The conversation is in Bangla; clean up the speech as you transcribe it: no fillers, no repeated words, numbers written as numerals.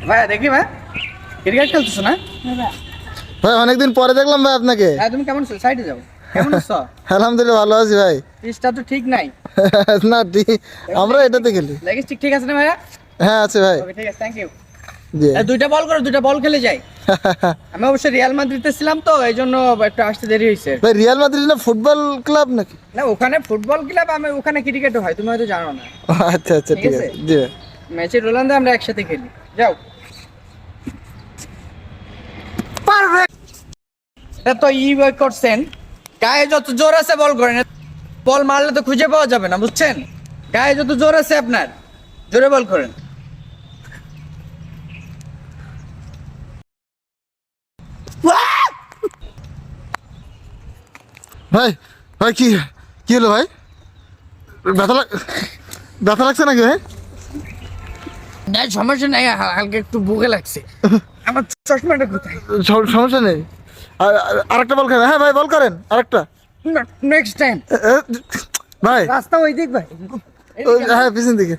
ভাই দেখি ভাই, ক্রিকেট খেলতেছো না? ভাই অনেকদিন পরে দেখলাম ভাই আপনাকে। হ্যাঁ, তুমি কেমন আছো? সাইডে যাও। কেমন আছো? আলহামদুলিল্লাহ ভালো আছি ভাই। পিচটা তো ঠিক নাই। না ঠিক, আমরা এটাতে খেলি। লেগ স্টিক ঠিক আছে না ভাইয়া? হ্যাঁ আছে ভাই। ওকে, ঠিক আছে, থ্যাংক ইউ। জি। দুইটা বল করো, দুইটা বল খেলে যাই। আমি অবশ্য রিয়াল মাদ্রিদে ছিলাম তো, এই জন্য একটু আসতে দেরি হয়েছে। ভাই রিয়াল মাদ্রিদ না ফুটবল ক্লাব নাকি? না, ওখানে ফুটবল ক্লাব, আমি ওখানে ক্রিকেটও হয়, তুমি হয়তো জানো না। আচ্ছা আচ্ছা ঠিক ঠিক আছে। আছে জি ভাই। ম্যাচে রোলান্দে আমরা একসাথে খেলি। যাও। পারফেক্ট। এত করছেন, গায়ে যত জোর আছে বল করেন। বল মারলে তো খুঁজে পাওয়া যাবে না, বুঝছেন? গায়ে যত জোর আছে আপনার, জোরে বল করেন। ভাই ভাই কি কি হলো ভাই? ব্যথা লাগছে নাকি ভাই? না, সমস্যা নাই, হালকা একটু বুকে লাগছে। আমার চশমাটা কোথায়? সমস্যা নেই। আরেকটা বল খেলেন। হ্যাঁ ভাই বল করেন আরেকটা। Next time. ভাই রাস্তা ওই দিক ভাই। হ্যাঁ পিছন দিকে।